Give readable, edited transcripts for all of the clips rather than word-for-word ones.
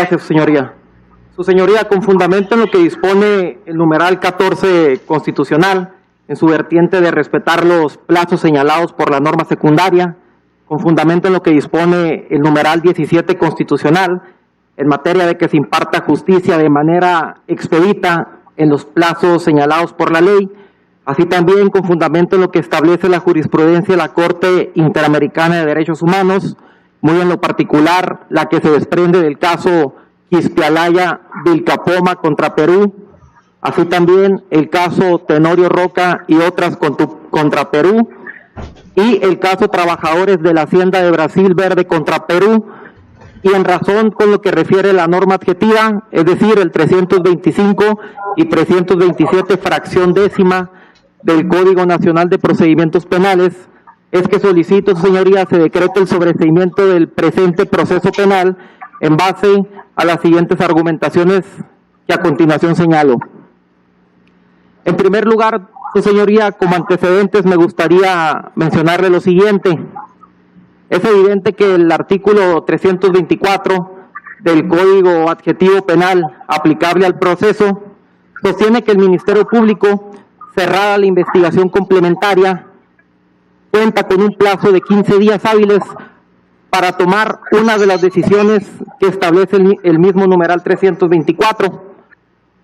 Gracias, señoría. Su señoría, con fundamento en lo que dispone el numeral 14 constitucional, en su vertiente de respetar los plazos señalados por la norma secundaria, con fundamento en lo que dispone el numeral 17 constitucional, en materia de que se imparta justicia de manera expedita en los plazos señalados por la ley, así también con fundamento en lo que establece la jurisprudencia de la Corte Interamericana de Derechos Humanos, muy en lo particular la que se desprende del caso Quispealaya-Vilcapoma contra Perú, así también el caso Tenorio Roca y otras contra Perú, y el caso Trabajadores de la Hacienda de Brasil Verde contra Perú, y en razón con lo que refiere la norma adjetiva, es decir, el 325 y 327 fracción décima del Código Nacional de Procedimientos Penales, es que solicito, señoría, se decrete el sobreseimiento del presente proceso penal en base a las siguientes argumentaciones que a continuación señalo. En primer lugar, su señoría, como antecedentes me gustaría mencionarle lo siguiente. Es evidente que el artículo 324 del Código Adjetivo Penal aplicable al proceso sostiene que el Ministerio Público, cerrada la investigación complementaria, cuenta con un plazo de 15 días hábiles para tomar una de las decisiones que establece el mismo numeral 324,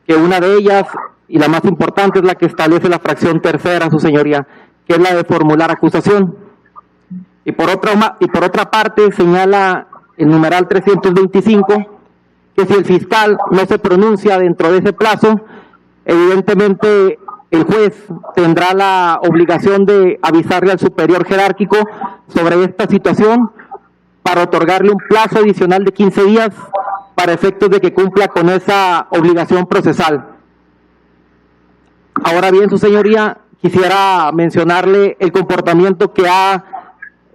que una de ellas, y la más importante, es la que establece la fracción tercera, su señoría, que es la de formular acusación. Y por otra parte, señala el numeral 325, que si el fiscal no se pronuncia dentro de ese plazo, evidentemente el juez tendrá la obligación de avisarle al superior jerárquico sobre esta situación para otorgarle un plazo adicional de 15 días para efectos de que cumpla con esa obligación procesal. Ahora bien, su señoría, quisiera mencionarle el comportamiento que ha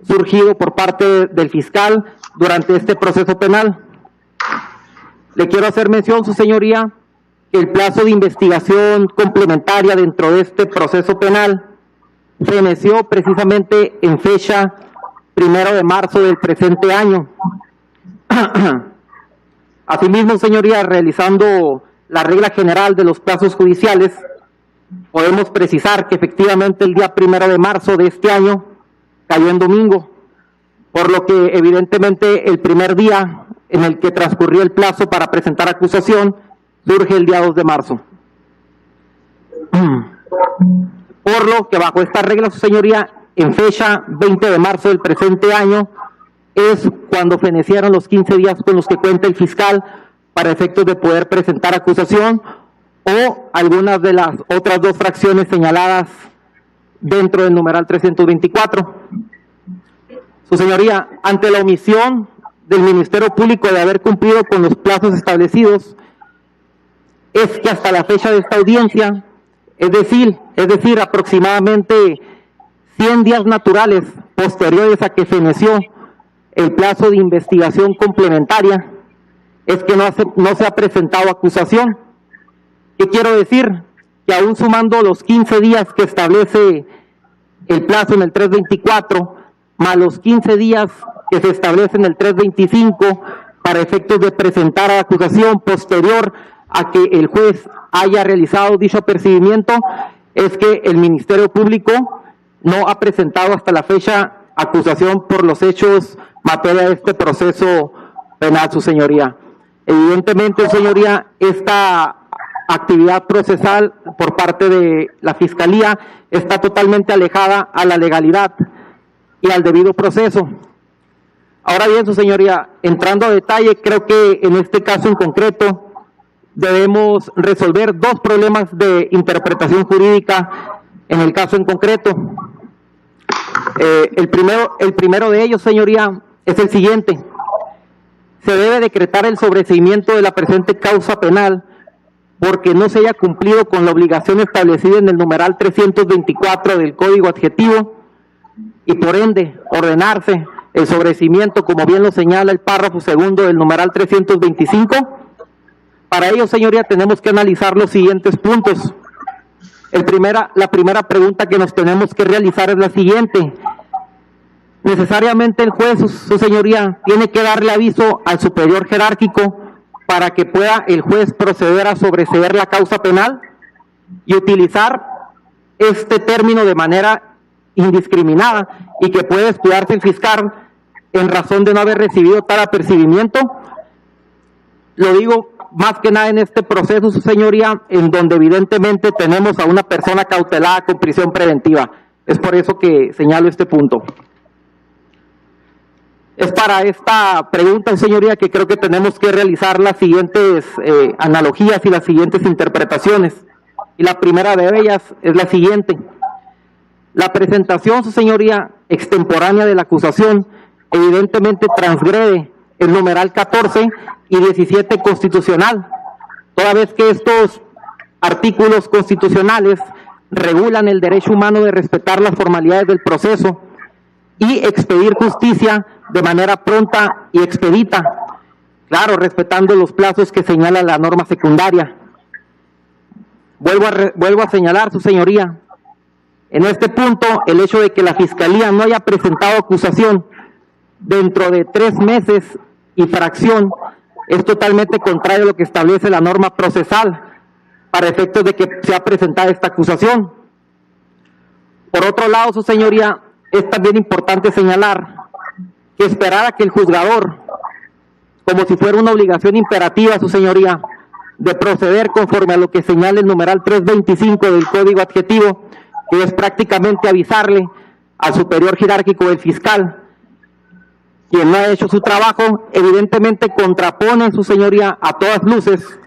surgido por parte del fiscal durante este proceso penal. Le quiero hacer mención, su señoría, que el plazo de investigación complementaria dentro de este proceso penal feneció precisamente en fecha 1 de marzo del presente año. Asimismo, señoría, realizando la regla general de los plazos judiciales, podemos precisar que efectivamente el día 1 de marzo de este año cayó en domingo, por lo que evidentemente el primer día en el que transcurrió el plazo para presentar acusación surge el día 2 de marzo. Por lo que bajo esta regla, su señoría, en fecha 20 de marzo del presente año es cuando fenecieron los 15 días con los que cuenta el fiscal para efectos de poder presentar acusación o algunas de las otras dos fracciones señaladas dentro del numeral 324. Su señoría, ante la omisión del Ministerio Público de haber cumplido con los plazos establecidos, es que hasta la fecha de esta audiencia, es decir, aproximadamente 100 días naturales posteriores a que feneció el plazo de investigación complementaria, es que no se ha presentado acusación. ¿Qué quiero decir? Que aún sumando los 15 días que establece el plazo en el 324, más los 15 días que se establece en el 325 para efectos de presentar acusación posterior a que el juez haya realizado dicho apercibimiento, es que el Ministerio Público no ha presentado hasta la fecha acusación por los hechos materia de este proceso penal, su señoría. Evidentemente, señoría, esta actividad procesal por parte de la Fiscalía está totalmente alejada a la legalidad y al debido proceso. Ahora bien, su señoría, entrando a detalle, creo que en este caso en concreto debemos resolver dos problemas de interpretación jurídica en el caso en concreto. El primero de ellos, señoría, es el siguiente. Se debe decretar el sobreseimiento de la presente causa penal porque no se haya cumplido con la obligación establecida en el numeral 324 del Código Adjetivo y por ende ordenarse el sobreseimiento, como bien lo señala el párrafo segundo del numeral 325. Para ello, señoría, tenemos que analizar los siguientes puntos. La primera pregunta que nos tenemos que realizar es la siguiente. Necesariamente el juez, su señoría, tiene que darle aviso al superior jerárquico para que pueda el juez proceder a sobreseer la causa penal y utilizar este término de manera indiscriminada y que puede estudiarse el fiscal en razón de no haber recibido tal apercibimiento. Lo digo más que nada en este proceso, su señoría, en donde evidentemente tenemos a una persona cautelada con prisión preventiva. Es por eso que señalo este punto. Es para esta pregunta, señoría, que creo que tenemos que realizar las siguientes analogías y las siguientes interpretaciones. Y la primera de ellas es la siguiente. La presentación, su señoría, extemporánea de la acusación, evidentemente transgrede el numeral 14 y 17 constitucional, toda vez que estos artículos constitucionales regulan el derecho humano de respetar las formalidades del proceso y expedir justicia de manera pronta y expedita, claro, respetando los plazos que señala la norma secundaria. Vuelvo a señalar, su señoría, en este punto, el hecho de que la Fiscalía no haya presentado acusación dentro de 3 meses y fracción es totalmente contrario a lo que establece la norma procesal para efectos de que sea presentada esta acusación. Por otro lado, su señoría, es también importante señalar que esperar a que el juzgador, como si fuera una obligación imperativa, su señoría, de proceder conforme a lo que señala el numeral 325 del Código Adjetivo, que es prácticamente avisarle al superior jerárquico del fiscal, quien no ha hecho su trabajo, evidentemente contrapone, su señoría, a todas luces,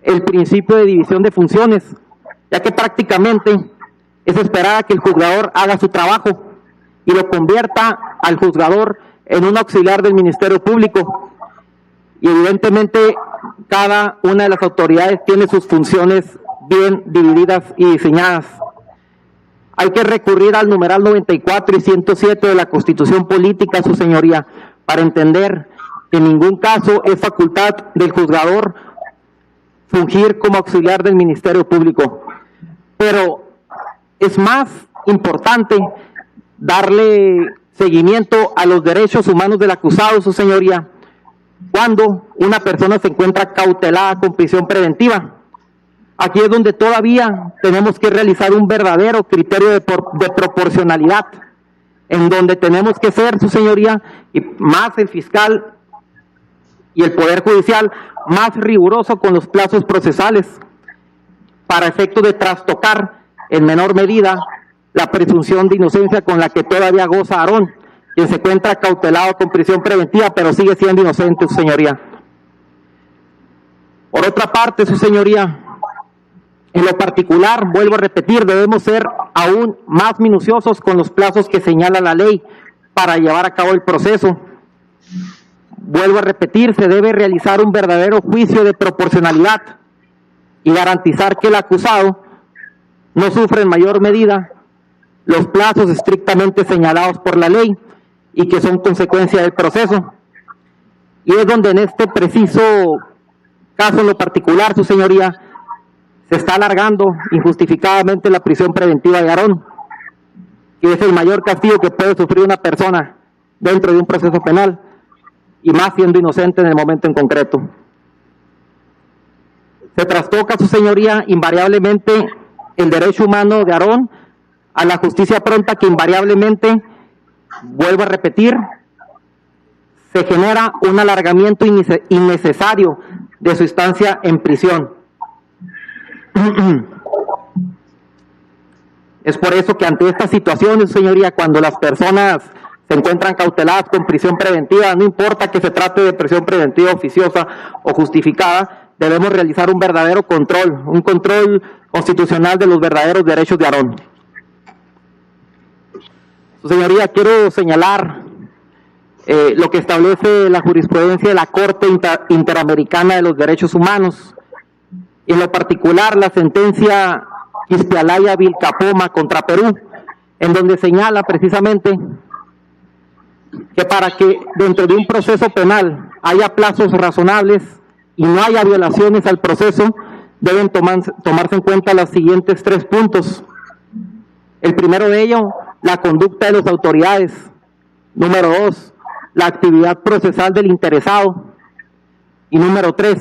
el principio de división de funciones, ya que prácticamente es esperar a que el juzgador haga su trabajo y lo convierta al juzgador en un auxiliar del Ministerio Público. Y evidentemente cada una de las autoridades tiene sus funciones bien divididas y diseñadas. Hay que recurrir al numeral 94 y 107 de la Constitución Política, su señoría, para entender que en ningún caso es facultad del juzgador fungir como auxiliar del Ministerio Público. Pero es más importante darle seguimiento a los derechos humanos del acusado, su señoría, cuando una persona se encuentra cautelada con prisión preventiva. Aquí es donde todavía tenemos que realizar un verdadero criterio de proporcionalidad, en donde tenemos que ser, su señoría, y más el fiscal y el Poder Judicial, más riguroso con los plazos procesales, para efecto de trastocar en menor medida la presunción de inocencia con la que todavía goza Aarón, quien se encuentra cautelado con prisión preventiva, pero sigue siendo inocente, su señoría. Por otra parte, su señoría, en lo particular, vuelvo a repetir, debemos ser aún más minuciosos con los plazos que señala la ley para llevar a cabo el proceso. Vuelvo a repetir, se debe realizar un verdadero juicio de proporcionalidad y garantizar que el acusado no sufre en mayor medida los plazos estrictamente señalados por la ley y que son consecuencia del proceso. Y es donde en este preciso caso en lo particular, su señoría, se está alargando injustificadamente la prisión preventiva de Aarón, que es el mayor castigo que puede sufrir una persona dentro de un proceso penal, y más siendo inocente en el momento en concreto. Se trastoca, su señoría, invariablemente el derecho humano de Aarón a la justicia pronta, que invariablemente, vuelvo a repetir, se genera un alargamiento innecesario de su estancia en prisión. Es por eso que ante estas situaciones, señoría, cuando las personas se encuentran cauteladas con prisión preventiva, no importa que se trate de prisión preventiva oficiosa o justificada, debemos realizar un verdadero control, un control constitucional de los verdaderos derechos de Aarón. Su señoría, quiero señalar lo que establece la jurisprudencia de la Corte Interamericana de los Derechos Humanos, y en lo particular la sentencia Quispealaya-Vilcapoma contra Perú, en donde señala precisamente que para que dentro de un proceso penal haya plazos razonables y no haya violaciones al proceso, deben tomarse en cuenta los siguientes 3 puntos. El primero de ello, la conducta de las autoridades. Número 2, la actividad procesal del interesado. Y número 3,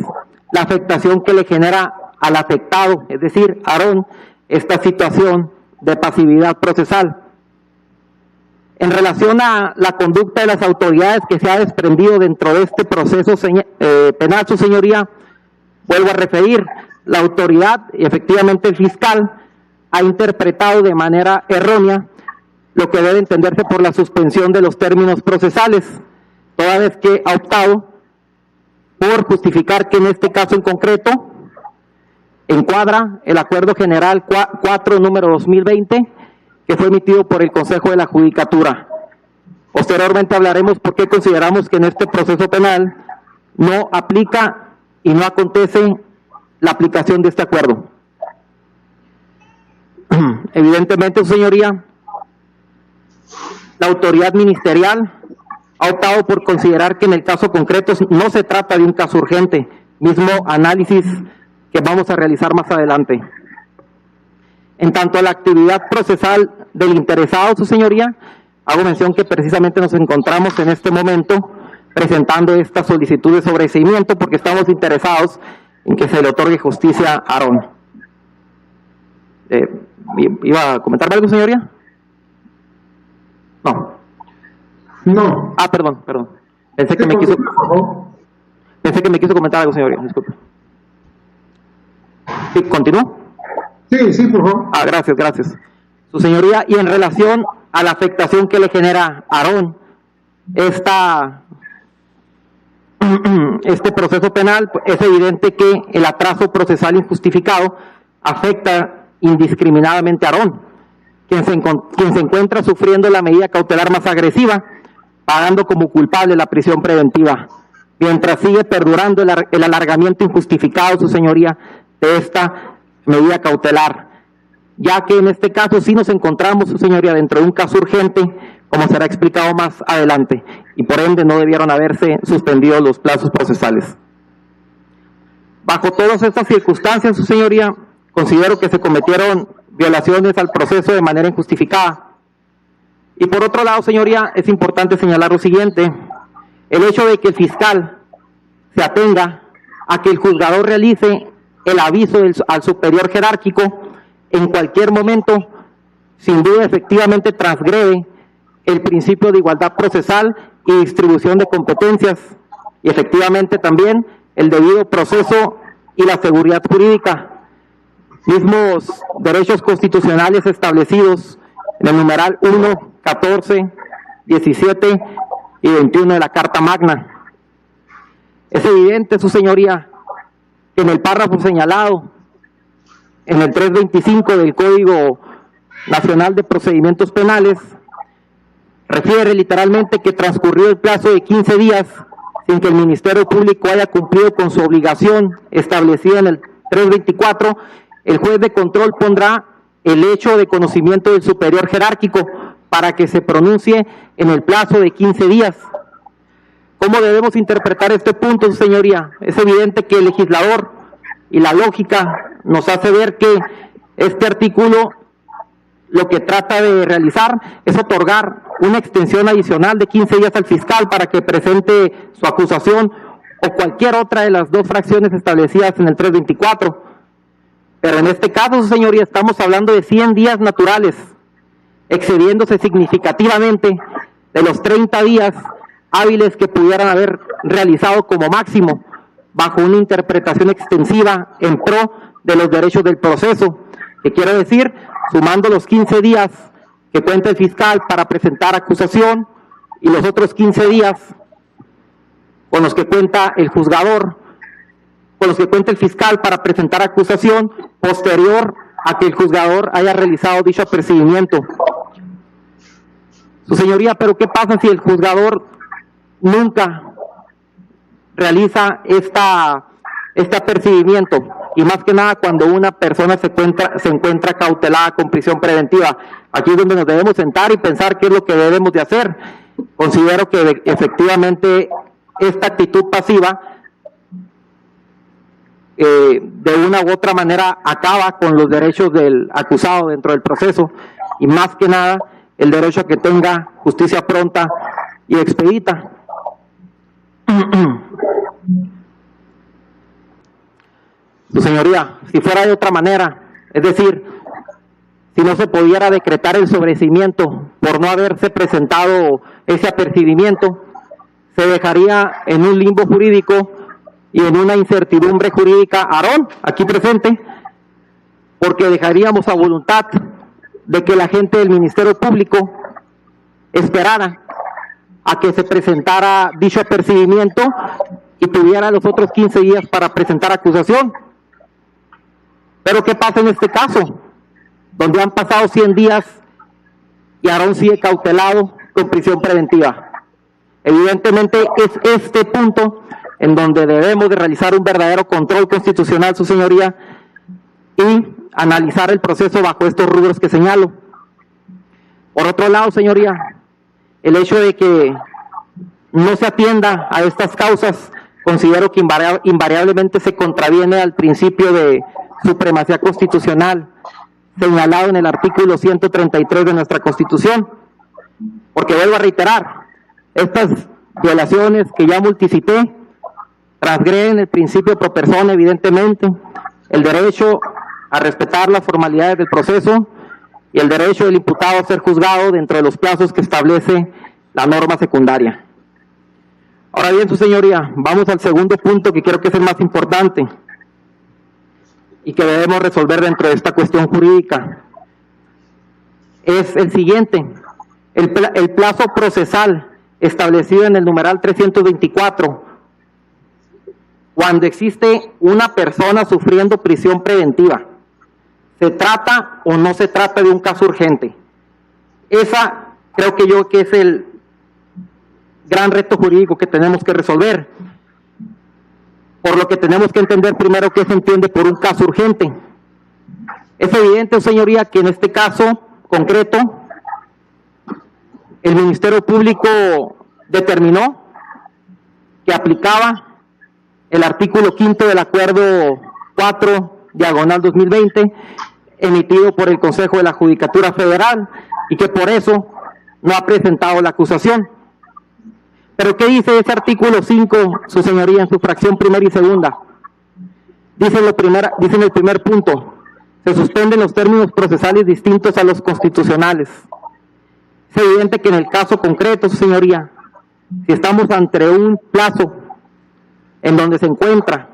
la afectación que le genera al afectado, es decir, Aarón, esta situación de pasividad procesal. En relación a la conducta de las autoridades que se ha desprendido dentro de este proceso penal, su señoría, vuelvo a referir, la autoridad y efectivamente el fiscal ha interpretado de manera errónea lo que debe entenderse por la suspensión de los términos procesales, toda vez que ha optado por justificar que en este caso en concreto encuadra el Acuerdo General 4, número 2020, que fue emitido por el Consejo de la Judicatura. Posteriormente hablaremos por qué consideramos que en este proceso penal no aplica y no acontece la aplicación de este acuerdo. Evidentemente, su señoría, la autoridad ministerial ha optado por considerar que en el caso concreto no se trata de un caso urgente, mismo análisis que vamos a realizar más adelante. En tanto a la actividad procesal del interesado, su señoría, hago mención que precisamente nos encontramos en este momento presentando esta solicitud de sobreseimiento porque estamos interesados en que se le otorgue justicia a Aarón. ¿Iba a comentar algo, señoría? No. No. Ah, perdón. Pensé que me quiso comentar algo, señoría, disculpe. ¿Sí, continúo? Sí, por favor. Ah, gracias. Su señoría, y en relación a la afectación que le genera a Aarón este proceso penal, pues es evidente que el atraso procesal injustificado afecta indiscriminadamente a Aarón, quien se encuentra sufriendo la medida cautelar más agresiva, pagando como culpable la prisión preventiva, mientras sigue perdurando el alargamiento injustificado, su señoría, de esta medida cautelar, ya que en este caso sí nos encontramos, su señoría, dentro de un caso urgente, como será explicado más adelante, y por ende no debieron haberse suspendido los plazos procesales. Bajo todas estas circunstancias, su señoría, considero que se cometieron violaciones al proceso de manera injustificada. Y por otro lado, señoría, es importante señalar lo siguiente: el hecho de que el fiscal se atenga a que el juzgador realice el aviso al superior jerárquico en cualquier momento, sin duda efectivamente transgrede el principio de igualdad procesal y distribución de competencias, y efectivamente también el debido proceso y la seguridad jurídica, mismos derechos constitucionales establecidos en el numeral 1, 14, 17 y 21 de la Carta Magna. Es evidente, su señoría, que en el párrafo señalado, en el 325 del Código Nacional de Procedimientos Penales, refiere literalmente que transcurrió el plazo de 15 días sin que el Ministerio Público haya cumplido con su obligación establecida en el 324, el juez de control pondrá el hecho de conocimiento del superior jerárquico para que se pronuncie en el plazo de 15 días. ¿Cómo debemos interpretar este punto, su señoría? Es evidente que el legislador y la lógica nos hace ver que este artículo lo que trata de realizar es otorgar una extensión adicional de 15 días al fiscal para que presente su acusación o cualquier otra de las dos fracciones establecidas en el 324. Pero en este caso, su señoría, estamos hablando de 100 días naturales, excediéndose significativamente de los 30 días hábiles que pudieran haber realizado como máximo, bajo una interpretación extensiva en pro de los derechos del proceso, que quiere decir, sumando los 15 días que cuenta el fiscal para presentar acusación y los otros 15 días con los que cuenta el juzgador, con los que cuenta el fiscal para presentar acusación posterior a que el juzgador haya realizado dicho apercibimiento. Su señoría, pero ¿qué pasa si el juzgador nunca realiza este apercibimiento? Y más que nada cuando una persona se encuentra cautelada con prisión preventiva. Aquí es donde nos debemos sentar y pensar qué es lo que debemos de hacer. Considero que efectivamente esta actitud pasiva de una u otra manera acaba con los derechos del acusado dentro del proceso, y más que nada el derecho a que tenga justicia pronta y expedita. Su señoría, si fuera de otra manera, es decir, si no se pudiera decretar el sobreseimiento por no haberse presentado ese apercibimiento, se dejaría en un limbo jurídico y en una incertidumbre jurídica, Aarón, aquí presente, porque dejaríamos a voluntad de que la gente del Ministerio Público esperara a que se presentara dicho apercibimiento y tuviera los otros 15 días para presentar acusación. Pero ¿qué pasa en este caso? Donde han pasado 100 días y Aarón sigue cautelado con prisión preventiva. Evidentemente es este punto en donde debemos de realizar un verdadero control constitucional, su señoría, y analizar el proceso bajo estos rubros que señalo. Por otro lado, señoría, el hecho de que no se atienda a estas causas, considero que invariablemente se contraviene al principio de supremacía constitucional señalado en el artículo 133 de nuestra Constitución, porque vuelvo a reiterar, estas violaciones que ya multicité transgreden el principio pro persona, evidentemente, el derecho a respetar las formalidades del proceso y el derecho del imputado a ser juzgado dentro de los plazos que establece la norma secundaria. Ahora bien, su señoría, vamos al segundo punto que creo que es el más importante y que debemos resolver dentro de esta cuestión jurídica. Es el siguiente: el plazo procesal establecido en el numeral 324, cuando existe una persona sufriendo prisión preventiva, ¿se trata o no se trata de un caso urgente? Esa creo que yo que es el gran reto jurídico que tenemos que resolver, por lo que tenemos que entender primero qué se entiende por un caso urgente. Es evidente, señoría, que en este caso concreto el Ministerio Público determinó que aplicaba el artículo 5 del Acuerdo 4/2020 emitido por el Consejo de la Judicatura Federal y que por eso no ha presentado la acusación. Pero ¿qué dice ese artículo 5, su señoría, en su fracción primera y segunda? Dice en el primer punto: se suspenden los términos procesales distintos a los constitucionales. Es evidente que en el caso concreto, su señoría, si estamos ante un plazo en donde se encuentra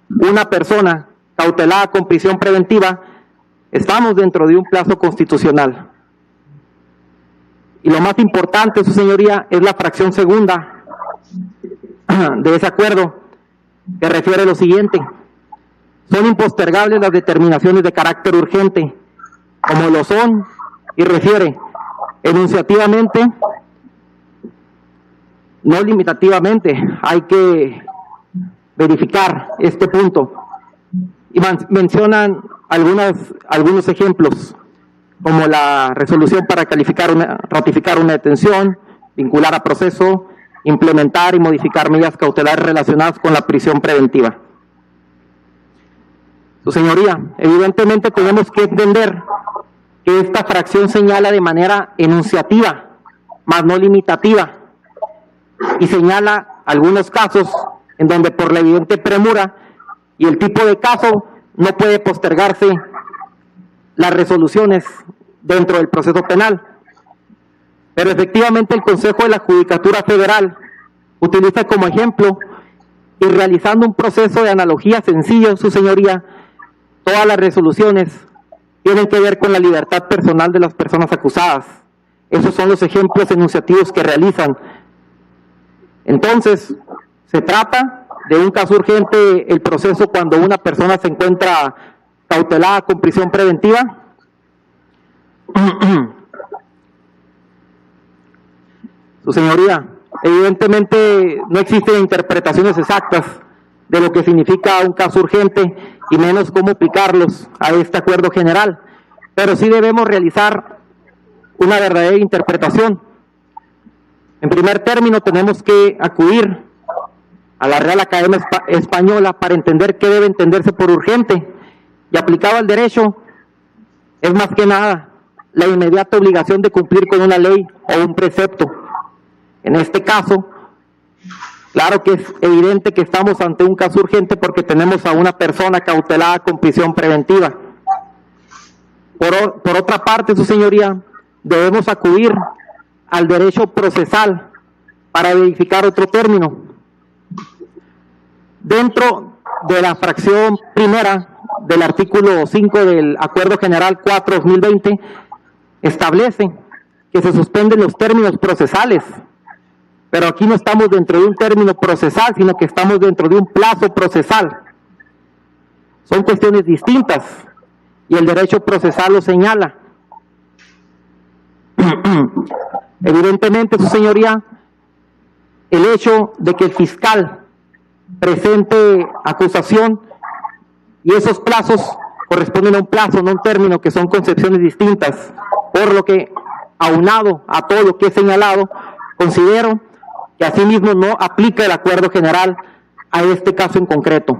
una persona cautelada con prisión preventiva, estamos dentro de un plazo constitucional. Y lo más importante, su señoría, es la fracción segunda de ese acuerdo, que refiere lo siguiente: son impostergables las determinaciones de carácter urgente, como lo son, y refiere enunciativamente, no limitativamente. Hay que verificar este punto. Y mencionan algunos ejemplos, como la resolución para ratificar una detención, vincular a proceso, implementar y modificar medidas cautelares relacionadas con la prisión preventiva. Su señoría, evidentemente tenemos que entender que esta fracción señala de manera enunciativa, más no limitativa, y señala algunos casos en donde por la evidente premura y el tipo de caso no puede postergarse las resoluciones dentro del proceso penal. Pero efectivamente el Consejo de la Judicatura Federal utiliza como ejemplo, y realizando un proceso de analogía sencillo, su señoría, todas las resoluciones tienen que ver con la libertad personal de las personas acusadas. Esos son los ejemplos enunciativos que realizan. Entonces, se trata de un caso urgente el proceso cuando una persona se encuentra cautelada con prisión preventiva. Su señoría, evidentemente no existen interpretaciones exactas de lo que significa un caso urgente y menos cómo aplicarlos a este acuerdo general, pero sí debemos realizar una verdadera interpretación. En primer término, tenemos que acudir a la Real Academia Española para entender qué debe entenderse por urgente, y aplicado al derecho es más que nada la inmediata obligación de cumplir con una ley o un precepto. En este caso, Claro que es evidente que estamos ante un caso urgente porque tenemos a una persona cautelada con prisión preventiva. Por otra parte, su señoría, debemos acudir al derecho procesal para verificar otro término. Dentro de la fracción primera del artículo 5 del Acuerdo General 4/2020, establece que se suspenden los términos procesales. Pero aquí no estamos dentro de un término procesal, sino que estamos dentro de un plazo procesal. Son cuestiones distintas y el derecho procesal lo señala. Evidentemente, su señoría, el hecho de que el fiscal presente acusación y esos plazos corresponden a un plazo, no a un término, que son concepciones distintas. Por lo que, aunado a todo lo que he señalado, considero que asimismo no aplica el acuerdo general a este caso en concreto.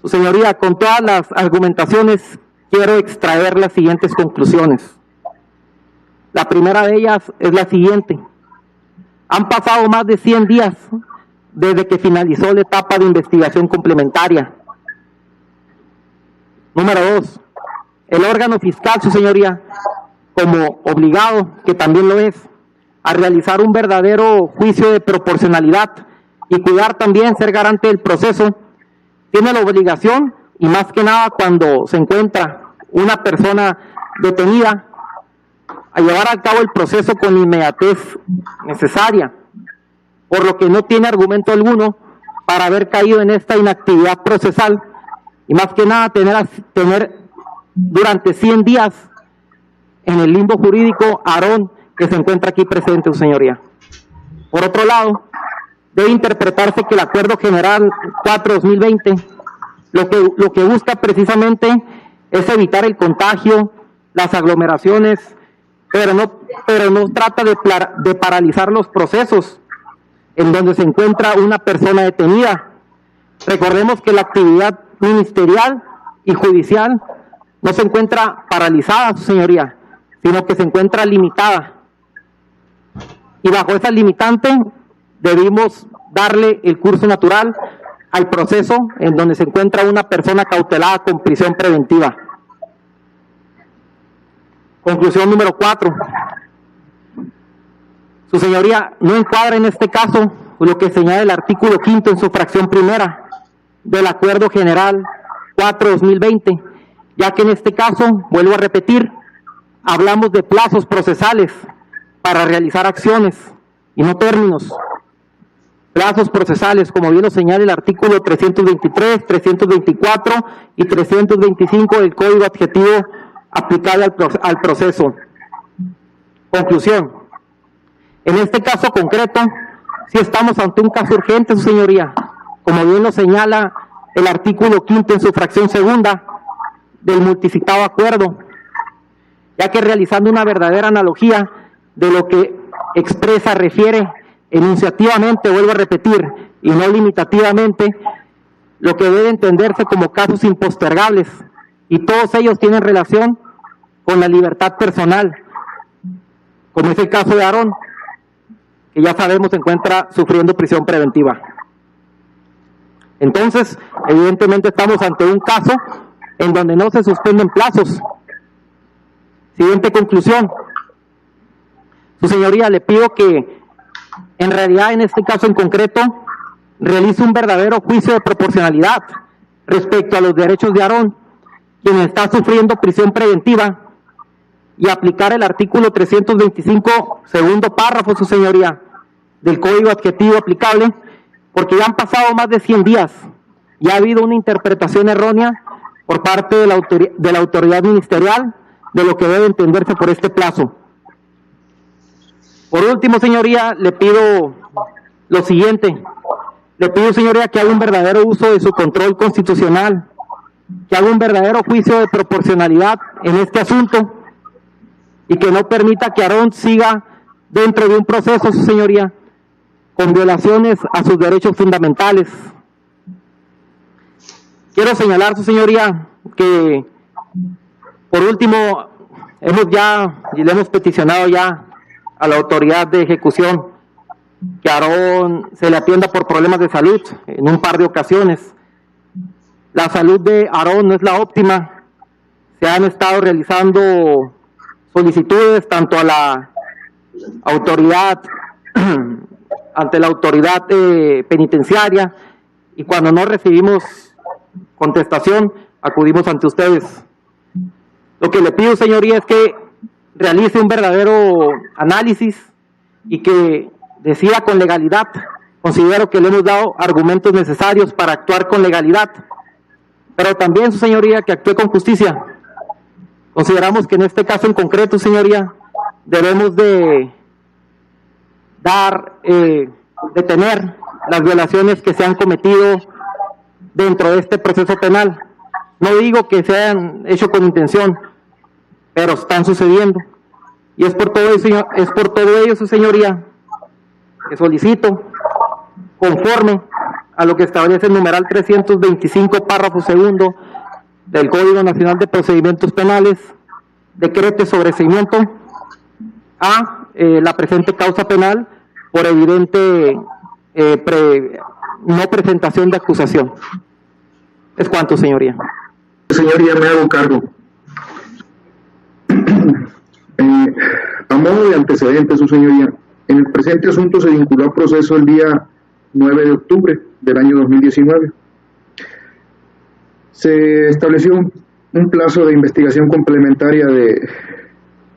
Su señoría, con todas las argumentaciones, quiero extraer las siguientes conclusiones. La primera de ellas es la siguiente. Han pasado más de 100 días desde que finalizó la etapa de investigación complementaria. Número 2. El órgano fiscal, su señoría, como obligado, que también lo es, a realizar un verdadero juicio de proporcionalidad y cuidar también ser garante del proceso, tiene la obligación, y más que nada cuando se encuentra una persona detenida, a llevar a cabo el proceso con inmediatez necesaria, por lo que no tiene argumento alguno para haber caído en esta inactividad procesal, y más que nada tener durante 100 días en el limbo jurídico a Aarón, que se encuentra aquí presente, su señoría. Por otro lado, debe interpretarse que el Acuerdo General 4/2020 lo que busca precisamente es evitar el contagio, las aglomeraciones, pero no trata de paralizar los procesos en donde se encuentra una persona detenida. Recordemos que la actividad ministerial y judicial no se encuentra paralizada, su señoría, sino que se encuentra limitada. Y bajo esa limitante debimos darle el curso natural al proceso en donde se encuentra una persona cautelada con prisión preventiva. Conclusión número 4. Su señoría, no encuadra en este caso lo que señala el artículo 5 en su fracción primera del Acuerdo General 4/2020, ya que en este caso, vuelvo a repetir, hablamos de plazos procesales para realizar acciones y no términos. Plazos procesales, como bien lo señala el artículo 323, 324 y 325 del Código Adjetivo aplicable al proceso. Conclusión. En este caso concreto, si estamos ante un caso urgente, su señoría, como bien lo señala el artículo 5 en su fracción segunda del multicitado acuerdo, ya que realizando una verdadera analogía de lo que expresa, refiere enunciativamente, vuelvo a repetir, y no limitativamente, lo que debe entenderse como casos impostergables, y todos ellos tienen relación con la libertad personal, como es el caso de Aarón, que ya sabemos se encuentra sufriendo prisión preventiva. Entonces, evidentemente estamos ante un caso en donde no se suspenden plazos. Siguiente conclusión. Su señoría, le pido que, en realidad, en este caso en concreto, realice un verdadero juicio de proporcionalidad respecto a los derechos de Aarón, quien está sufriendo prisión preventiva, y aplicar el artículo 325, segundo párrafo, su señoría, del Código Adjetivo aplicable, porque ya han pasado más de 100 días y ha habido una interpretación errónea por parte de la autoridad ministerial de lo que debe entenderse por este plazo. Por último, señoría, le pido lo siguiente. Le pido, señoría, que haga un verdadero uso de su control constitucional, que haga un verdadero juicio de proporcionalidad en este asunto y que no permita que Aarón siga dentro de un proceso, su señoría, con violaciones a sus derechos fundamentales. Quiero señalar, su señoría, que por último le hemos peticionado ya a la autoridad de ejecución que a Aarón se le atienda por problemas de salud en un par de ocasiones. La salud de Aarón no es la óptima. Se han estado realizando solicitudes tanto a la autoridad, ante la autoridad penitenciaria, y cuando no recibimos contestación, acudimos ante ustedes. Lo que le pido, señoría, es que realice un verdadero análisis y que decida con legalidad. Considero que le hemos dado argumentos necesarios para actuar con legalidad, pero también, su señoría, que actúe con justicia. Consideramos que en este caso en concreto, señoría, debemos de detener las violaciones que se han cometido dentro de este proceso penal. No digo que se hayan hecho con intención, pero están sucediendo. Y es por todo ello, su señoría, que solicito, conforme a lo que establece el numeral 325, párrafo segundo del Código Nacional de Procedimientos Penales, decrete sobreseimiento a la presente causa penal por evidente no presentación de acusación. Es cuanto, señoría. Señoría, me hago cargo. A modo de antecedente, su señoría, en el presente asunto se vinculó a proceso el día 9 de octubre del año 2019. Se estableció un plazo de investigación complementaria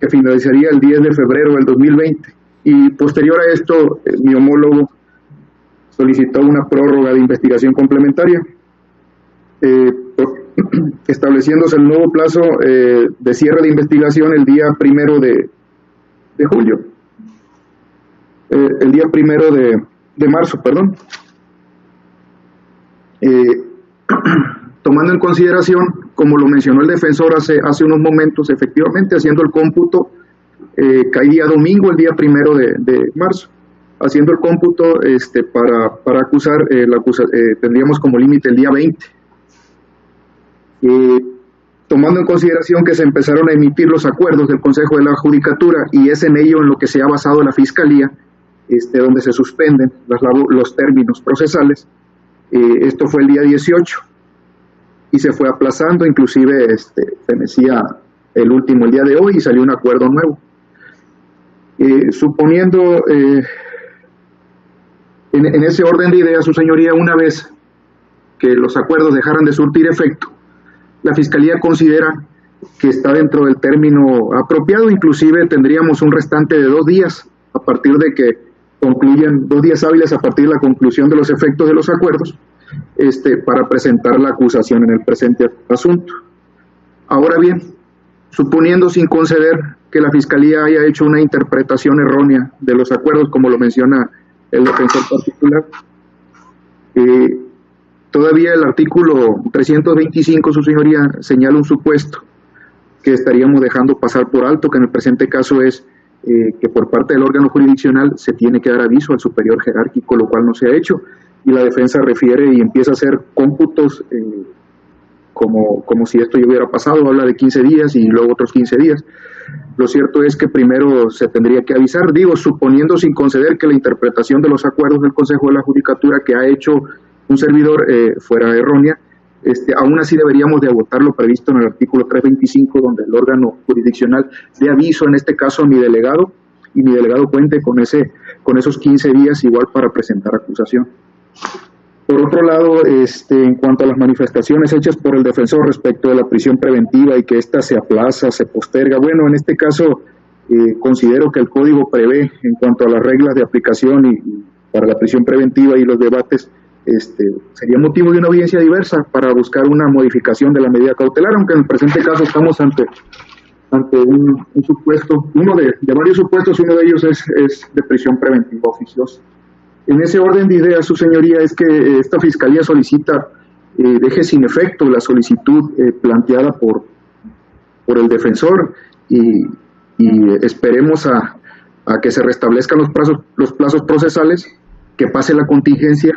que finalizaría el 10 de febrero del 2020, y posterior a esto mi homólogo solicitó una prórroga de investigación complementaria, estableciéndose el nuevo plazo de cierre de investigación el día 1 de julio, el día 1 de marzo, perdón. Tomando en consideración, como lo mencionó el defensor hace unos momentos, efectivamente, haciendo el cómputo, caería domingo, el día 1 de marzo. Haciendo el cómputo para acusar, tendríamos como límite el día 20. Tomando en consideración que se empezaron a emitir los acuerdos del Consejo de la Judicatura, y es en ello en lo que se ha basado la Fiscalía, donde se suspenden los términos procesales, esto fue el día 18. Y se fue aplazando, inclusive fenecía el último el día de hoy y salió un acuerdo nuevo. Suponiendo, en ese orden de ideas, su señoría, una vez que los acuerdos dejaran de surtir efecto, la Fiscalía considera que está dentro del término apropiado. Inclusive tendríamos un restante de 2 días a partir de que concluyan, 2 días hábiles a partir de la conclusión de los efectos de los acuerdos, para presentar la acusación en el presente asunto. Ahora bien, suponiendo, sin conceder, que la Fiscalía haya hecho una interpretación errónea de los acuerdos, como lo menciona el defensor particular, todavía el artículo 325, su señoría, señala un supuesto que estaríamos dejando pasar por alto, que en el presente caso es que por parte del órgano jurisdiccional se tiene que dar aviso al superior jerárquico, lo cual no se ha hecho, y la defensa refiere y empieza a hacer cómputos como si esto ya hubiera pasado, habla de 15 días y luego otros 15 días. Lo cierto es que primero se tendría que avisar, digo, suponiendo, sin conceder, que la interpretación de los acuerdos del Consejo de la Judicatura que ha hecho un servidor fuera errónea. Aún así deberíamos de agotar lo previsto en el artículo 325, donde el órgano jurisdiccional dé aviso, en este caso a mi delegado, y mi delegado cuente con esos 15 días igual para presentar acusación. Por otro lado, en cuanto a las manifestaciones hechas por el defensor respecto de la prisión preventiva y que ésta se aplaza, se posterga, bueno, en este caso considero que el Código prevé, en cuanto a las reglas de aplicación y para la prisión preventiva y los debates, sería motivo de una audiencia diversa para buscar una modificación de la medida cautelar, aunque en el presente caso estamos ante un supuesto, uno de varios supuestos, uno de ellos es de prisión preventiva oficiosa. En ese orden de ideas, su señoría, es que esta Fiscalía solicita deje sin efecto la solicitud planteada por el defensor y esperemos a que se restablezcan los plazos procesales, que pase la contingencia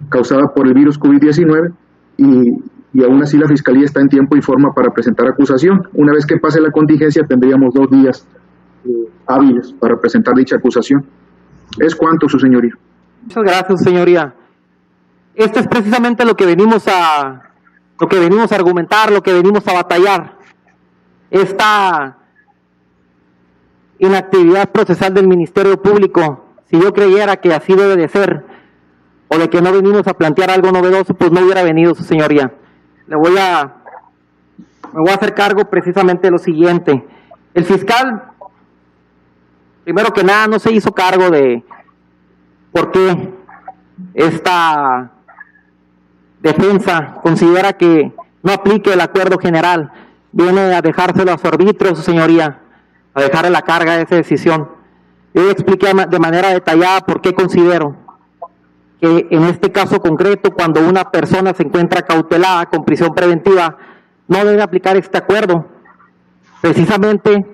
causada por el virus COVID-19 y aún así la Fiscalía está en tiempo y forma para presentar acusación. Una vez que pase la contingencia tendríamos 2 días hábiles para presentar dicha acusación. ¿Es cuánto, su señoría? Muchas gracias, señoría. Esto es precisamente lo que venimos a argumentar, lo que venimos a batallar. Esta inactividad procesal del Ministerio Público, si yo creyera que así debe de ser, o de que no venimos a plantear algo novedoso, pues no hubiera venido, su señoría. Me voy a hacer cargo precisamente de lo siguiente. El fiscal, primero que nada, no se hizo cargo de por qué esta defensa considera que no aplique el acuerdo general. Viene a dejárselo a su arbitrio, su señoría, a dejarle la carga de esa decisión. Yo expliqué de manera detallada por qué considero que en este caso concreto, cuando una persona se encuentra cautelada con prisión preventiva, no debe aplicar este acuerdo, precisamente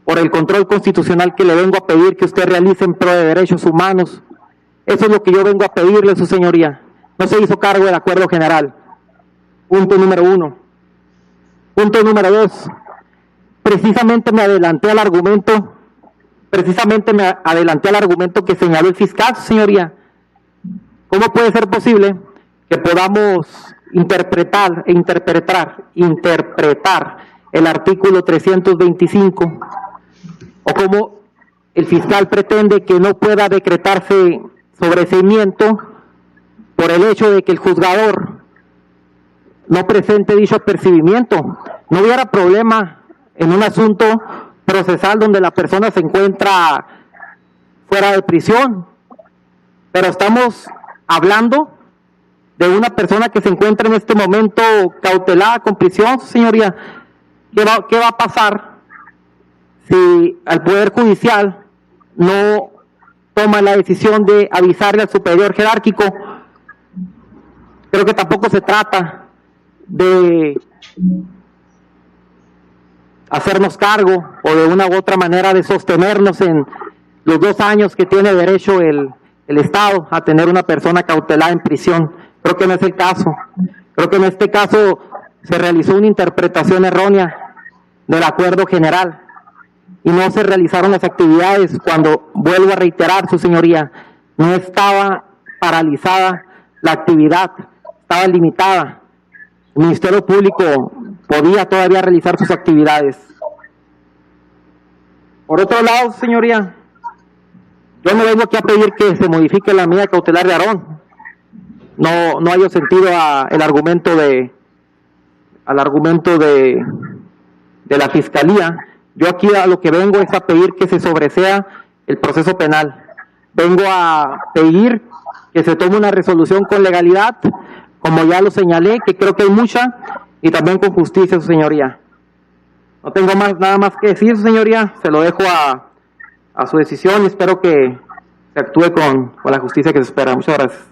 por el control constitucional que le vengo a pedir que usted realice en pro de derechos humanos. Eso es lo que yo vengo a pedirle, su señoría. No se hizo cargo del acuerdo general. Punto número 1. Punto número 2. Precisamente me adelanté al argumento que señaló el fiscal, su señoría. ¿Cómo puede ser posible que podamos interpretar el artículo 325, o cómo el fiscal pretende que no pueda decretarse sobreseimiento por el hecho de que el juzgador no presente dicho apercibimiento? No hubiera problema en un asunto procesal donde la persona se encuentra fuera de prisión, pero estamos hablando de una persona que se encuentra en este momento cautelada con prisión, señoría. ¿Qué va a pasar si el Poder Judicial no toma la decisión de avisarle al superior jerárquico? Creo que tampoco se trata de hacernos cargo o de una u otra manera de sostenernos en los 2 años que tiene derecho el Estado a tener una persona cautelada en prisión. Creo que no es el caso. Creo que en este caso se realizó una interpretación errónea del acuerdo general y no se realizaron las actividades cuando, vuelvo a reiterar, su señoría, no estaba paralizada la actividad, estaba limitada. El Ministerio Público podía todavía realizar sus actividades. Por otro lado, señoría, yo no vengo aquí a pedir que se modifique la medida cautelar de Aarón. No hallo sentido al argumento de la Fiscalía. Yo aquí a lo que vengo es a pedir que se sobresea el proceso penal. Vengo a pedir que se tome una resolución con legalidad, como ya lo señalé, que creo que hay mucha, y también con justicia, su señoría. No tengo nada más que decir, su señoría. Se lo dejo a su decisión y espero que se actúe con la justicia que se espera. Muchas gracias.